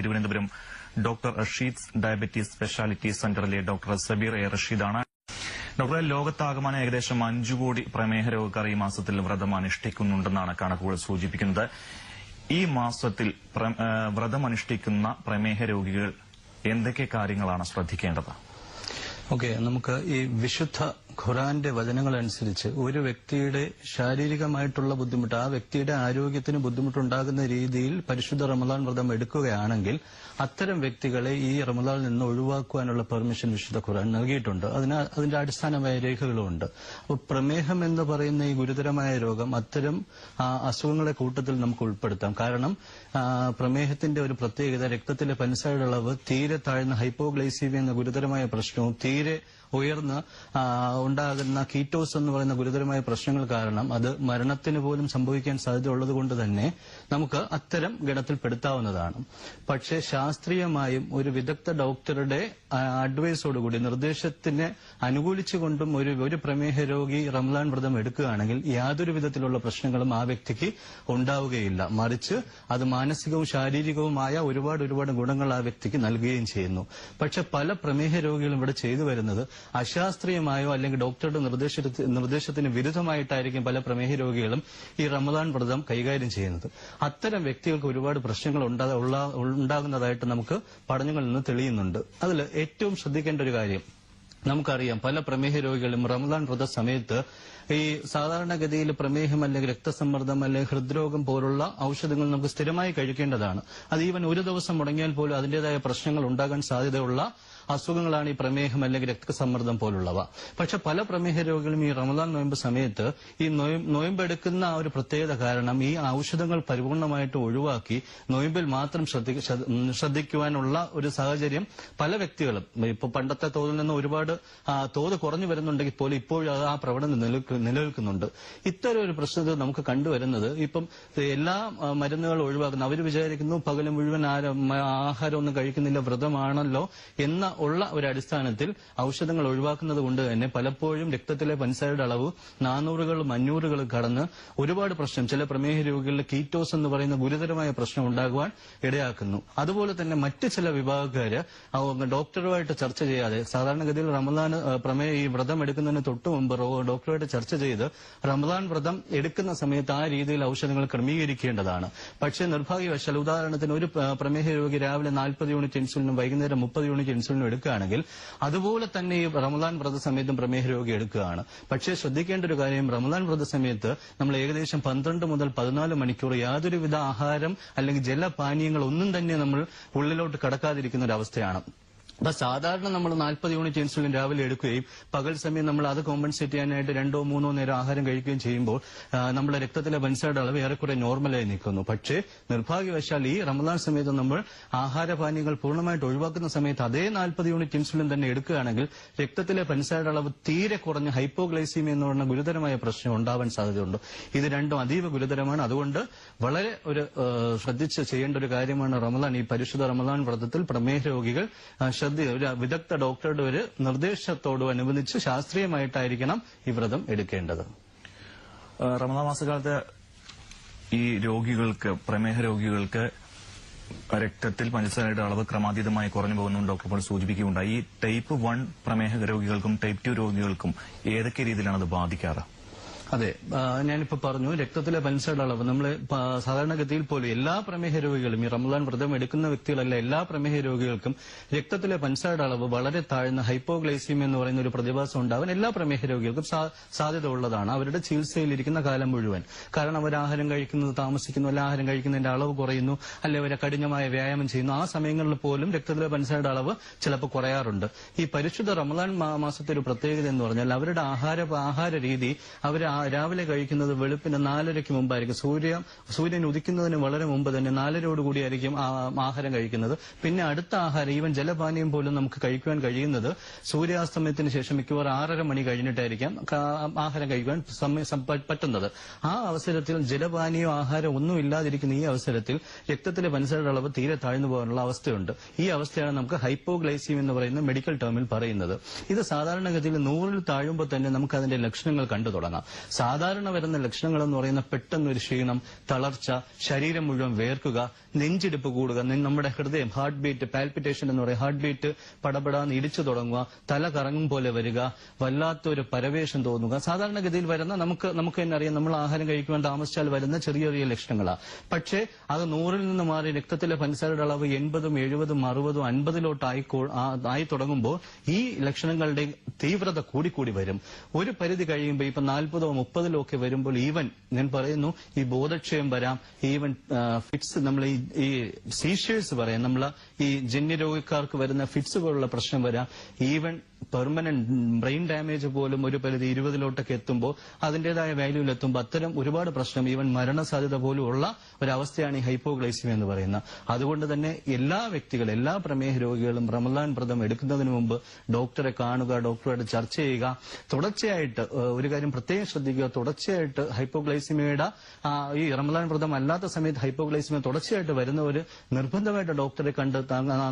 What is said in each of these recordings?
Thiruvananthapuram doctor Rasheed diabetes speciality സെന്ററിലെ doctor Sabeer A റഷീദാണ്. ഡോക്ടറെ, ലോകത്താകമാനം ഏകദേശം 5 കോടി പ്രമേഹ രോഗക്കാർ ഈ മാസത്തിൽ വ്രതം അനുഷ്ഠിക്കുന്നുണ്ടെന്നാണ് കണക്കുകൾ സൂചിപ്പിക്കുന്നത്. ഈ മാസത്തിൽ വ്രതമനുഷ്ഠിക്കുന്ന പ്രമേഹ രോഗികൾ എന്തൊക്കെ കാര്യങ്ങളാണ് ശ്രദ്ധിക്കേണ്ടത്? നമുക്ക് ഈ വിശുദ്ധ ഖുറാന്റെ വചനങ്ങളനുസരിച്ച് ഒരു വ്യക്തിയുടെ ശാരീരികമായിട്ടുള്ള ബുദ്ധിമുട്ട്, ആ വ്യക്തിയുടെ ആരോഗ്യത്തിന് ബുദ്ധിമുട്ടുണ്ടാകുന്ന രീതിയിൽ പരിശുദ്ധ റമദാൻ വ്രതം എടുക്കുകയാണെങ്കിൽ അത്തരം വ്യക്തികളെ ഈ റമദാനിൽ നിന്ന് ഒഴിവാക്കുവാനുള്ള പെർമിഷൻ വിശുദ്ധ ഖുറാൻ നൽകിയിട്ടുണ്ട്. അതിന്റെ അടിസ്ഥാനമായ രേഖകളുമുണ്ട്. അപ്പോൾ പ്രമേഹം എന്ന് പറയുന്ന ഈ ഗുരുതരമായ രോഗം അത്തരം അസുഖങ്ങളെ കൂട്ടത്തിൽ നമുക്ക് ഉൾപ്പെടുത്താം. കാരണം പ്രമേഹത്തിന്റെ ഒരു പ്രത്യേകത രക്തത്തിലെ പഞ്ചസാരയുടെ അളവ് തീരെ താഴ്ന്ന ഹൈപ്പോഗ്ലൈസീമിയ എന്ന ഗുരുതരമായ പ്രശ്നവും തീരെ ഉയർന്ന് ഉണ്ടാകുന്ന കീറ്റോസ് എന്ന് പറയുന്ന ഗുരുതരമായ പ്രശ്നങ്ങൾ കാരണം അത് മരണത്തിന് പോലും സംഭവിക്കാൻ സാധ്യതയുള്ളത് കൊണ്ട് തന്നെ നമുക്ക് അത്തരം ഗണത്തിൽപ്പെടുത്താവുന്നതാണ്. പക്ഷേ ശാസ്ത്രീയമായും ഒരു വിദഗ്ധ ഡോക്ടറുടെ അഡ്വൈസോടുകൂടി നിർദ്ദേശത്തിനെ അനുകൂലിച്ചുകൊണ്ടും ഒരു പ്രമേഹ രോഗി റമദാൻ വ്രതം എടുക്കുകയാണെങ്കിൽ യാതൊരു വിധത്തിലുള്ള പ്രശ്നങ്ങളും ആ വ്യക്തിക്ക് ഉണ്ടാവുകയില്ല. മറിച്ച് അത് മാനസികവും ശാരീരികവുമായ ഒരുപാട് ഗുണങ്ങൾ ആ വ്യക്തിക്ക് നൽകുകയും ചെയ്യുന്നു. പക്ഷെ പല പ്രമേഹ രോഗികളും ഇവിടെ ചെയ്തു വരുന്നത് അശാസ്ത്രീയമായോ അല്ലെങ്കിൽ ഡോക്ടറുടെ നിർദ്ദേശത്തിന് വിരുദ്ധമായിട്ടായിരിക്കും പല പ്രമേഹ രോഗികളും ഈ റമദാൻ വ്രതം കൈകാര്യം ചെയ്യുന്നത്. അത്തരം വ്യക്തികൾക്ക് ഒരുപാട് പ്രശ്നങ്ങൾ ഉണ്ടാകുന്നതായിട്ട് നമുക്ക് പഠനങ്ങളിൽ നിന്ന് തെളിയുന്നുണ്ട്. അതിൽ ഏറ്റവും ശ്രദ്ധിക്കേണ്ട ഒരു കാര്യം, നമുക്കറിയാം പല പ്രമേഹ രോഗികളും റമദാൻ വ്രത സമയത്ത് ഈ സാധാരണഗതിയിൽ പ്രമേഹം അല്ലെങ്കിൽ രക്തസമ്മർദ്ദം അല്ലെങ്കിൽ ഹൃദ്രോഗം പോലുള്ള ഔഷധങ്ങൾ നമുക്ക് സ്ഥിരമായി കഴിക്കേണ്ടതാണ്. അത് ഈവൻ ഒരു ദിവസം മുടങ്ങിയാൽ പോലും അതിന്റേതായ പ്രശ്നങ്ങൾ ഉണ്ടാകാൻ സാധ്യതയുള്ള അസുഖങ്ങളാണ് ഈ പ്രമേഹം അല്ലെങ്കിൽ രക്തസമ്മർദ്ദം പോലുള്ളവ. പക്ഷെ പല പ്രമേഹ രോഗികളും ഈ റമദാൻ നോയമ്പ് സമയത്ത് ഈ നോയമ്പെടുക്കുന്ന ആ ഒരു പ്രത്യേകത കാരണം ഈ ഔഷധങ്ങൾ പരിപൂർണമായിട്ട് ഒഴിവാക്കി നോയമ്പിൽ മാത്രം ശ്രദ്ധിക്കുവാനുള്ള ഒരു സാഹചര്യം പല വ്യക്തികളും ഇപ്പൊ പണ്ടത്തെ തോതിൽ നിന്ന് ഒരുപാട് തോത് കുറഞ്ഞു വരുന്നുണ്ടെങ്കിൽ പോലും ഇപ്പോഴും ആ പ്രവണത നിലനിൽക്കുന്നുണ്ട്. ഇത്തരം ഒരു പ്രശ്നത്തിൽ നമുക്ക് കണ്ടുവരുന്നത് ഇപ്പം എല്ലാ മരുന്നുകളും ഒഴിവാക്കുന്നു. അവർ വിചാരിക്കുന്നു പകല് മുഴുവൻ ആഹാരമൊന്നും കഴിക്കുന്നില്ല, വ്രതമാണല്ലോ എന്ന ഉള്ള ഒരു അടിസ്ഥാനത്തിൽ ഔഷധങ്ങൾ ഒഴിവാക്കുന്നത് കൊണ്ട് തന്നെ പലപ്പോഴും രക്തത്തിലെ പഞ്ചസാരയുടെ അളവ് 400 500 കടന്ന് ഒരുപാട് പ്രശ്നം ചില പ്രമേഹ രോഗികളിൽ കീറ്റോസ് എന്ന് പറയുന്ന ഗുരുതരമായ പ്രശ്നം ഉണ്ടാകുവാൻ ഇടയാക്കുന്നു. അതുപോലെ തന്നെ മറ്റ് ചില വിഭാഗക്കാര് ഡോക്ടറുമായിട്ട് ചർച്ച ചെയ്യാതെ സാധാരണഗതിയിൽ റമദാൻ ഈ വ്രതം എടുക്കുന്നതിന് തൊട്ടു മുമ്പ് ഡോക്ടറുമായിട്ട് ചർച്ച ചെയ്ത് റമദാൻ വ്രതം എടുക്കുന്ന സമയത്ത് ആ രീതിയിൽ ഔഷധങ്ങൾ ക്രമീകരിക്കേണ്ടതാണ്. പക്ഷേ നിർഭാഗ്യവശാൽ ഉദാഹരണത്തിന് ഒരു പ്രമേഹ രോഗി രാവിലെ 40 യൂണിറ്റ് ഇൻസുലിനും വൈകുന്നേരം 30 യൂണിറ്റ് ഇൻസുലിനും എടുക്കുകയാണെങ്കിൽ അതുപോലെ തന്നെ ഈ റമദാൻ വ്രത സമയത്തും പ്രമേഹ രോഗി എടുക്കുകയാണ്. പക്ഷേ ശ്രദ്ധിക്കേണ്ട ഒരു കാര്യം, റമദാൻ വ്രത സമയത്ത് നമ്മൾ ഏകദേശം 12 മുതൽ 14 മണിക്കൂർ യാതൊരുവിധ ആഹാരം അല്ലെങ്കിൽ ജലപാനീയങ്ങൾ ഒന്നും തന്നെ നമ്മൾ ഉള്ളിലോട്ട് കടക്കാതിരിക്കുന്ന ഒരു അവസ്ഥയാണ്. അപ്പൊ സാധാരണ നമ്മൾ 40 യൂണിറ്റ് ഇൻസുലിൻ രാവിലെ എടുക്കുകയും പകൽ സമയം നമ്മൾ അത് കോമ്പൻസേറ്റ് ചെയ്യാനായിട്ട് 2 3 നേരം ആഹാരം കഴിക്കുകയും ചെയ്യുമ്പോൾ നമ്മുടെ രക്തത്തിലെ പഞ്ചസാരയുടെ അളവ് ഏറെക്കുറെ നോർമലായി നിൽക്കുന്നു. പക്ഷേ നിർഭാഗ്യവശാൽ ഈ റമദാൻ സമയത്ത് നമ്മൾ ആഹാരപാനീയങ്ങൾ പൂർണ്ണമായിട്ട് ഒഴിവാക്കുന്ന സമയത്ത് അതേ 40 യൂണിറ്റ് ഇൻസുലിൻ തന്നെ എടുക്കുകയാണെങ്കിൽ രക്തത്തിലെ പഞ്ചസാരയുടെ അളവ് തീരെ കുറഞ്ഞ ഹൈപ്പോഗ്ലൈസീമിയ എന്ന് പറയുന്ന ഗുരുതരമായ പ്രശ്നം ഉണ്ടാവാൻ സാധ്യതയുണ്ട്. ഇത് രണ്ടും അതീവ ഗുരുതരമാണ്. അതുകൊണ്ട് വളരെ ശ്രദ്ധിച്ച് ചെയ്യേണ്ട ഒരു കാര്യമാണ് റമദാൻ. ഈ പരിശുദ്ധ റമദാൻ വ്രതത്തിൽ പ്രമേഹ രോഗികൾ ഒരു വിദഗ്ധ ഡോക്ടറുടെ ഒരു നിർദ്ദേശത്തോടനുബന്ധിച്ച് ശാസ്ത്രീയമായിട്ടായിരിക്കണം ഈ വ്രതം എടുക്കേണ്ടത്. റമദാൻ മാസകാലത്ത് ഈ പ്രമേഹ രോഗികൾക്ക് രക്തത്തിൽ പഞ്ചസാരയുടെ അളവ് ക്രമാതീതമായി കുറഞ്ഞു പോകുന്നു ഡോക്ടർ സൂചിപ്പിക്കുകയുണ്ടായി. ഈ ടൈപ്പ് 1 പ്രമേഹ രോഗികൾക്കും ടൈപ്പ് 2 രോഗികൾക്കും ഏതൊക്കെ രീതിയിലാണ് അത് ബാധിക്കാറ്? അതെ, ഞാനിപ്പോ പറഞ്ഞു രക്തത്തിലെ പഞ്ചസാരയുടെ അളവ് നമ്മൾ സാധാരണഗതിയിൽ പോലും എല്ലാ പ്രമേഹ രോഗികളും ഈ റമദാൻ വ്രതം എടുക്കുന്ന വ്യക്തികളല്ല എല്ലാ പ്രമേഹ രോഗികൾക്കും രക്തത്തിലെ പഞ്ചസാരയുടെ അളവ് വളരെ താഴ്ന്ന ഹൈപ്പോഗ്ലൈസീമിയ എന്ന് പറയുന്ന ഒരു പ്രതിഭാസം ഉണ്ടാവാൻ എല്ലാ പ്രമേഹ രോഗികൾക്കും സാധ്യത ഉള്ളതാണ് അവരുടെ ചികിത്സയിലിരിക്കുന്ന കാലം മുഴുവൻ. കാരണം അവർ ആഹാരം കഴിക്കുന്നത് താമസിക്കുന്നു, അല്ല ആഹാരം കഴിക്കുന്നതിന്റെ അളവ് കുറയുന്നു, അല്ലെ അവരെ കഠിനമായ വ്യായാമം ചെയ്യുന്നു. ആ സമയങ്ങളിൽ പോലും രക്തത്തിലെ പഞ്ചസാരയുടെ അളവ് ചിലപ്പോൾ കുറയാറുണ്ട്. ഈ പരിശുദ്ധ റമദാൻ മാസത്തെ ഒരു പ്രത്യേകത എന്ന് പറഞ്ഞാൽ അവരുടെ ആഹാര രീതി അവർ രാവിലെ കഴിക്കുന്നത് വെളുപ്പിന് 4:30 മുമ്പായിരിക്കും. സൂര്യൻ ഉദിക്കുന്നതിന് വളരെ മുമ്പ് തന്നെ 4:00 ആഹാരം കഴിക്കുന്നത്. പിന്നെ അടുത്ത ആഹാരം ഈവൻ ജലപാനീയം പോലും നമുക്ക് കഴിക്കുവാൻ കഴിയുന്നത് സൂര്യാസ്തമയത്തിന് ശേഷം മിക്കവാറും 6:30 മണി കഴിഞ്ഞിട്ടായിരിക്കാം ആഹാരം കഴിക്കുവാൻ പറ്റുന്നത്. ആ അവസരത്തിൽ ജലപാനീയോ ആഹാരം ഒന്നും ഇല്ലാതിരിക്കുന്ന ഈ അവസരത്തിൽ രക്തത്തിലെ പഞ്ചസാരയുടെ അളവ് തീരെ താഴ്ന്നു പോകാനുള്ള അവസ്ഥയുണ്ട്. ഈ അവസ്ഥയാണ് നമുക്ക് ഹൈപ്പോഗ്ലൈസീമിയ എന്ന് പറയുന്ന മെഡിക്കൽ ടേമിൽ പറയുന്നത്. ഇത് സാധാരണഗതിയിൽ 100-ൽ താഴുമ്പോൾ തന്നെ നമുക്ക് അതിന്റെ ലക്ഷണങ്ങൾ കണ്ടു തുടങ്ങാം. സാധാരണ വരുന്ന ലക്ഷണങ്ങൾ എന്ന് പറയുന്ന പെട്ടെന്നൊരു ക്ഷീണം, തളർച്ച, ശരീരം മുഴുവൻ വേർക്കുക, നെഞ്ചിടിപ്പ് കൂടുക, നമ്മുടെ ഹൃദയം ഹാർട്ട് ബീറ്റ്, പാൽപിറ്റേഷൻ എന്ന് പറയും, ഹാർട്ട് ബീറ്റ് പടപടാന്ന് ഇടിച്ചു തുടങ്ങുക, തല കറങ്ങും പോലെ വരിക, വല്ലാത്തൊരു പരവേഷം തോന്നുക. സാധാരണഗതിയിൽ വരുന്ന നമുക്ക് തന്നെ അറിയാം, നമ്മൾ ആഹാരം കഴിക്കുവാൻ താമസിച്ചാൽ വരുന്ന ചെറിയ ചെറിയ ലക്ഷണങ്ങളാണ്. പക്ഷേ അത് 100-ൽ നിന്ന് മാറി രക്തത്തിലെ പഞ്ചസാരയുടെ അളവ് 80, 70, 60, 50 ആയി തുടങ്ങുമ്പോൾ ഈ ലക്ഷണങ്ങളുടെ തീവ്രത കൂടിക്കൂടി വരും. ഒരു പരിധി കഴിയുമ്പോൾ ഇപ്പൊ 40-ഓ 30-ലോ ഒക്കെ വരുമ്പോൾ ഈവൻ ഞാൻ പറയുന്നു ഈ ബോധക്ഷയം വരാം, ഈവൻ ഫിറ്റ്സ്, നമ്മൾ ഈ സീഷേഴ്സ് പറയാം, നമ്മൾ ഈ ജന്യരോഗക്കാർക്ക് വരുന്ന ഫിറ്റ്സ് പോലുള്ള പ്രശ്നം വരാം, ഈവൻ പെർമനന്റ് ബ്രെയിൻ ഡാമേജ് പോലും ഒരു പരിധി 20-ലോട്ടൊക്കെ എത്തുമ്പോൾ അതിന്റേതായ വാല്യൂവിൽ എത്തുമ്പോൾ അത്തരം ഒരുപാട് പ്രശ്നം, ഈവൻ മരണസാധ്യത പോലും ഉള്ള ഒരവസ്ഥയാണ് ഈ ഹൈപ്പോഗ്ലൈസിമിയ എന്ന് പറയുന്നത്. അതുകൊണ്ട് തന്നെ എല്ലാ വ്യക്തികളും, എല്ലാ പ്രമേഹ രോഗികളും റമദാൻ വ്രതം എടുക്കുന്നതിന് മുമ്പ് ഡോക്ടറെ കാണുക, ഡോക്ടറുമായിട്ട് ചർച്ച ചെയ്യുക. തുടർച്ചയായിട്ട് ഒരു കാര്യം പ്രത്യേകം ശ്രദ്ധിക്കുക, തുടർച്ചയായിട്ട് ഹൈപ്പോഗ്ലൈസിമിയയുടെ ഈ റമദാൻ വ്രതം അല്ലാത്ത സമയത്ത് ഹൈപ്പോഗ്ലൈസിമിയ തുടർച്ചയായിട്ട് വരുന്നവർ നിർബന്ധമായിട്ട് ഡോക്ടറെ കണ്ട്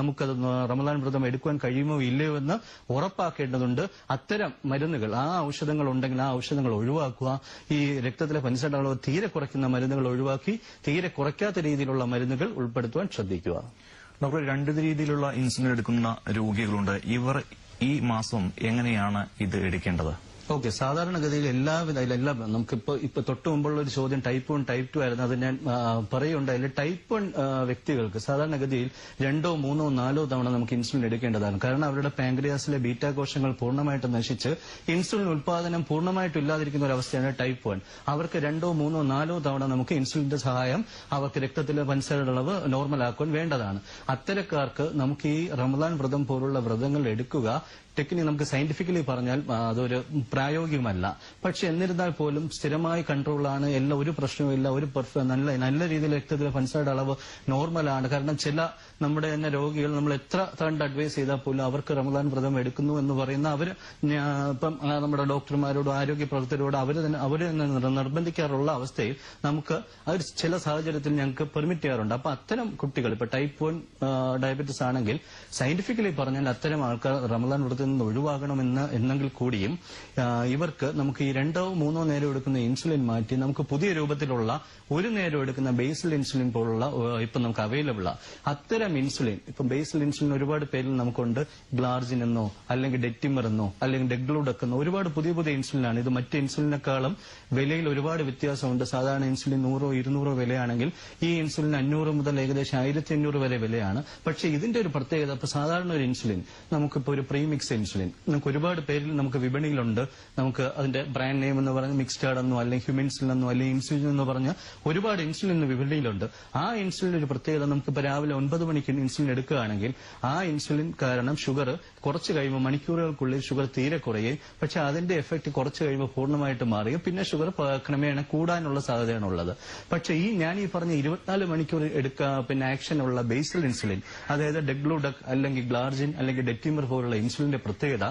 നമുക്കത് റമദാൻ വ്രതം എടുക്കുവാൻ കഴിയുമോ ഇല്ലയോ എന്ന് ഉറപ്പാക്കേണ്ടതുണ്ട്. അത്തരം മരുന്നുകൾ, ആ ഔഷധങ്ങൾ ഉണ്ടെങ്കിൽ ആ ഔഷധങ്ങൾ ഒഴിവാക്കുക. ഈ രക്തത്തിലെ പഞ്ചസാരയുടെ അളവ് തീരെ കുറയ്ക്കുന്ന മരുന്നുകൾ ഒഴിവാക്കി തീരെ കുറയ്ക്കാത്ത രീതിയിലുള്ള മരുന്നുകൾ ഉൾപ്പെടുത്തുവാൻ ശ്രദ്ധിക്കുക. ഡോക്ടർ, 2 രീതിയിലുള്ള ഇൻസുലിൻ എടുക്കുന്ന രോഗികളുണ്ട്. ഇവർ ഈ മാസം എങ്ങനെയാണ് ഇത് എടുക്കേണ്ടത്? ഓക്കെ, സാധാരണഗതിയിൽ എല്ലാ നമുക്കിപ്പോ തൊട്ട് മുമ്പുള്ള ഒരു ചോദ്യം ടൈപ്പ് 1 ടൈപ്പ് 2 ആയിരുന്നു. അത് ഞാൻ പറയുണ്ടായില്ല. ടൈപ്പ് 1 വ്യക്തികൾക്ക് സാധാരണഗതിയിൽ 2, 3, 4 തവണ നമുക്ക് ഇൻസുലിൻ എടുക്കേണ്ടതാണ്. കാരണം അവരുടെ പാങ്ക്രിയാസിലെ ബീറ്റാ കോശങ്ങൾ പൂർണ്ണമായിട്ട് നശിച്ച് ഇൻസുലിൻ ഉൽപാദനം പൂർണ്ണമായിട്ടും ഇല്ലാതിരിക്കുന്ന ഒരു അവസ്ഥയാണ് ടൈപ്പ് 1. അവർക്ക് 2, 3, 4 തവണ നമുക്ക് ഇൻസുലിന്റെ സഹായം അവർക്ക് രക്തത്തിലെ പഞ്ചസാരയുടെ അളവ് നോർമലാക്കുവാൻ വേണ്ടതാണ്. അത്തരക്കാർക്ക് നമുക്ക് ഈ റമദാൻ വ്രതം പോലുള്ള വ്രതങ്ങൾ എടുക്കുക ടെക്നിക് നമുക്ക് സയന്റിഫിക്കലി പറഞ്ഞാൽ അതൊരു പ്രായോഗികമല്ല. പക്ഷെ എന്നിരുന്നാൽ പോലും സ്ഥിരമായി കൺട്രോളാണ്, എല്ലാം ഒരു പ്രശ്നവുമില്ല, ഒരു നല്ല രീതിയിൽ രക്തത്തിലെ പഞ്ചസാരയുടെ അളവ് നോർമലാണ്. കാരണം ചില നമ്മുടെ തന്നെ രോഗികൾ നമ്മൾ എത്ര കണ്ട് അഡ്വൈസ് ചെയ്താൽ പോലും അവർക്ക് റമദാൻ വ്രതം എടുക്കുന്നു എന്ന് പറയുന്ന ഇപ്പം നമ്മുടെ ഡോക്ടർമാരോടും ആരോഗ്യ പ്രവർത്തകരോടും അവര് നിർബന്ധിക്കാറുള്ള അവസ്ഥയിൽ നമുക്ക് ചില സാഹചര്യത്തിൽ ഞങ്ങൾക്ക് പെർമിറ്റ് ചെയ്യാറുണ്ട്. അപ്പൊ അത്തരം കുട്ടികൾ ഇപ്പൊ ടൈപ്പ് 1 ഡയബറ്റിസ് ആണെങ്കിൽ സയന്റിഫിക്കലി പറഞ്ഞാൽ അത്തരം ആൾക്കാർ റമദാൻ വ്രതത്തിൽ നിന്ന് ഒഴിവാകണമെന്നെങ്കിൽ കൂടിയും ഇവർക്ക് നമുക്ക് ഈ 2, 3 നേരം എടുക്കുന്ന ഇൻസുലിൻ മാറ്റി നമുക്ക് പുതിയ രൂപത്തിലുള്ള ഒരു നേരം എടുക്കുന്ന ബേസൽ ഇൻസുലിൻ പോലുള്ള ഇപ്പൊ നമുക്ക് അവൈലബിൾ ആണ്. അത്തരം ഇൻസുലിൻ, ഇപ്പം ബേസൽ ഇൻസുലിൻ ഒരുപാട് പേരിൽ നമുക്കുണ്ട്. ഗ്ലാർജിൻ എന്നോ അല്ലെങ്കിൽ ഡെറ്റിമർ എന്നോ അല്ലെങ്കിൽ ഡെഗ്ലൂഡക് എന്നോ ഒരുപാട് പുതിയ പുതിയ ഇൻസുലിനാണ്. ഇത് മറ്റ് ഇൻസുലിനേക്കാളും വിലയിൽ ഒരുപാട് വ്യത്യാസമുണ്ട്. സാധാരണ ഇൻസുലിൻ 100, 200 വിലയാണെങ്കിൽ ഈ ഇൻസുലിൻ 500 മുതൽ ഏകദേശം 1500 വരെ വിലയാണ്. പക്ഷെ ഇതിന്റെ ഒരു പ്രത്യേകത, ഇപ്പൊ സാധാരണ ഒരു ഇൻസുലിൻ നമുക്കിപ്പോ ഒരു പ്രീമിക്സ് ഇൻസുലിൻ നമുക്ക് ഒരുപാട് പേരിൽ നമുക്ക് വിപണിയിലുണ്ട്. നമുക്ക് അതിന്റെ ബ്രാൻഡ് നെയിം എന്ന് പറഞ്ഞ മിക്സ്റ്റാർഡ് എന്നോ അല്ലെങ്കിൽ ഹ്യൂമിൻസിൽ എന്നോ അല്ലെങ്കിൽ ഇൻസുലിൻ എന്ന് പറഞ്ഞ ഒരുപാട് ഇൻസുലിൻ വിപണിയിലുണ്ട്. ആ ഇൻസുലിൻ ഒരു പ്രത്യേകത, നമുക്കിപ്പോൾ രാവിലെ 9 മണിക്ക് ഇൻസുലിൻ എടുക്കുകയാണെങ്കിൽ ആ ഇൻസുലിൻ കാരണം ഷുഗർ കുറച്ച് കഴിയുമ്പോൾ മണിക്കൂറുകൾക്കുള്ളിൽ ഷുഗർ തീരെ കുറയുകയും പക്ഷെ അതിന്റെ എഫക്ട് കുറച്ച് കഴിയുമ്പോൾ പൂർണ്ണമായിട്ട് മാറുകയും പിന്നെ ഷുഗർ ക്രമേണ കൂടാനുള്ള സാധ്യതയാണ് ഉള്ളത്. പക്ഷെ ഞാൻ ഈ പറഞ്ഞ 24 മണിക്കൂർ പിന്നെ ആക്ഷൻ ഉള്ള ബേസൽ ഇൻസുലിൻ, അതായത് ഡെഗ്ലൂഡക് അല്ലെങ്കിൽ ഗ്ലാർജിൻ അല്ലെങ്കിൽ ഡെറ്റിമർ പോലുള്ള ഇൻസുലിന്റെ പ്രത്യേകത,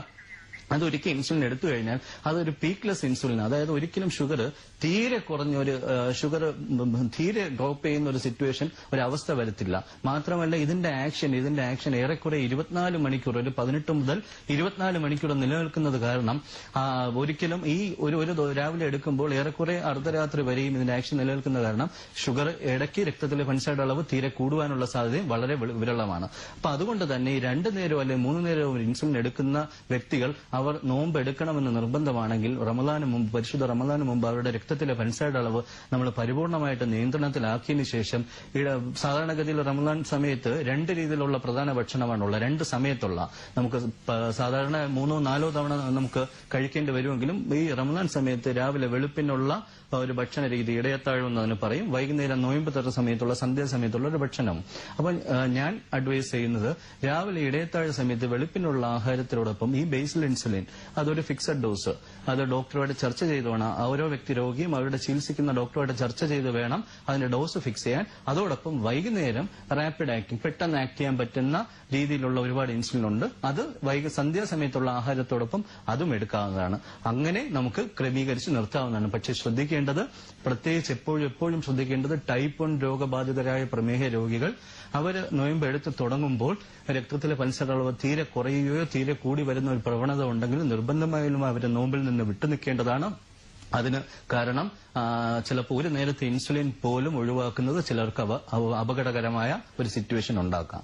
അതൊരിക്കൽ ഇൻസുലിൻ എടുത്തു കഴിഞ്ഞാൽ അതൊരു പീക്ക്ലെസ് ഇൻസുലിൻ, അതായത് ഒരിക്കലും ഷുഗർ തീരെ കുറഞ്ഞൊരു ഷുഗർ തീരെ ഡ്രോപ്പ് ചെയ്യുന്ന ഒരു സിറ്റുവേഷൻ, ഒരു അവസ്ഥ വരത്തില്ല. മാത്രമല്ല ഇതിന്റെ ആക്ഷൻ ഏറെക്കുറെ 24 മണിക്കൂർ, ഒരു 18 മുതൽ 24 മണിക്കൂർ നിലനിൽക്കുന്നത് കാരണം ഒരിക്കലും ഈ ഒരു രാവിലെ എടുക്കുമ്പോൾ ഏറെക്കുറെ അർദ്ധരാത്രി വരെയും ഇതിന്റെ ആക്ഷൻ നിലനിൽക്കുന്ന കാരണം ഷുഗർ ഇടയ്ക്ക് രക്തത്തിലെ പഞ്ചസാരയുടെ അളവ് തീരെ കൂടുവാനുള്ള സാധ്യതയും വളരെ വിരളമാണ്. അപ്പൊ അതുകൊണ്ട് തന്നെ ഈ 2 നേരവും അല്ലെങ്കിൽ 3 നേരവും ഇൻസുലിൻ എടുക്കുന്ന വ്യക്തികൾ അവർ നോമ്പ് എടുക്കണമെന്ന് നിർബന്ധമാണെങ്കിൽ പരിശുദ്ധ റമദാന് മുമ്പ് അവരുടെ രക്തത്തിലെ പഞ്ചസാരയുടെ അളവ് നമ്മൾ പരിപൂർണമായിട്ട് നിയന്ത്രണത്തിലാക്കിയതിനു ശേഷം, സാധാരണഗതിയിൽ റമദാൻ സമയത്ത് 2 രീതിയിലുള്ള പ്രധാന ഭക്ഷണമാണുള്ള, 2 സമയത്തുള്ള, നമുക്ക് സാധാരണ 3, 4 തവണ നമുക്ക് കഴിക്കേണ്ടി വരുമെങ്കിലും ഈ റമദാൻ സമയത്ത് രാവിലെ വെളുപ്പിനുള്ള ഒരു ഭക്ഷണ രീതി ഇടയത്താഴം എന്നതിന് പറയും, വൈകുന്നേരം നോയമ്പ് തറ സമയത്തുള്ള സന്ധ്യാസമയത്തുള്ള ഒരു ഭക്ഷണം. അപ്പൊ ഞാൻ അഡ്വൈസ് ചെയ്യുന്നത് രാവിലെ ഇടയത്താഴ സമയത്ത് വെളുപ്പിനുള്ള ആഹാരത്തിനോടൊപ്പം ഈ ബേസൽ ഇൻസുലിൻ അതൊരു ഫിക്സഡ് ഡോസ്, അത് ഡോക്ടറുമായിട്ട് ചർച്ച ചെയ്ത് വേണം, ഓരോ വ്യക്തി രോഗിയും അവരുടെ ചികിത്സിക്കുന്ന ഡോക്ടറുമായിട്ട് ചർച്ച ചെയ്ത് വേണം അതിന്റെ ഡോസ് ഫിക്സ് ചെയ്യാൻ. അതോടൊപ്പം വൈകുന്നേരം റാപ്പിഡ് ആക്ടിങ്, പെട്ടെന്ന് ആക്ട് ചെയ്യാൻ പറ്റുന്ന രീതിയിലുള്ള ഒരുപാട് ഇൻസുലിൻ ഉണ്ട്. അത് സന്ധ്യാസമയത്തുള്ള ആഹാരത്തോടൊപ്പം അതും എടുക്കാവുന്നതാണ്. അങ്ങനെ നമുക്ക് ക്രമീകരിച്ച് നിർത്താവുന്നതാണ്. പക്ഷേ ശ്രദ്ധിക്കേണ്ടത്, പ്രത്യേകിച്ച് എപ്പോഴും ശ്രദ്ധിക്കേണ്ടത് ടൈപ്പ് 1 രോഗബാധിതരായ പ്രമേഹ രോഗികൾ അവർ നോയമ്പ് എടുത്ത് തുടങ്ങുമ്പോൾ രക്തത്തിലെ പഞ്ചസാര അളവ് തീരെ കുറയുകയോ തീരെ കൂടി വരുന്ന ഒരു പ്രവണത ഉണ്ടെങ്കിൽ നിർബന്ധമായും അവർ നോമ്പിൽ നിന്ന് വിട്ടുനിൽക്കേണ്ടതാണ്. അതിന് കാരണം ചിലപ്പോൾ ഒരു നേരത്തെ ഇൻസുലിൻ പോലും ഒഴിവാക്കുന്നത് ചിലർക്ക് അപകടകരമായ ഒരു സിറ്റുവേഷൻ ഉണ്ടാക്കാം.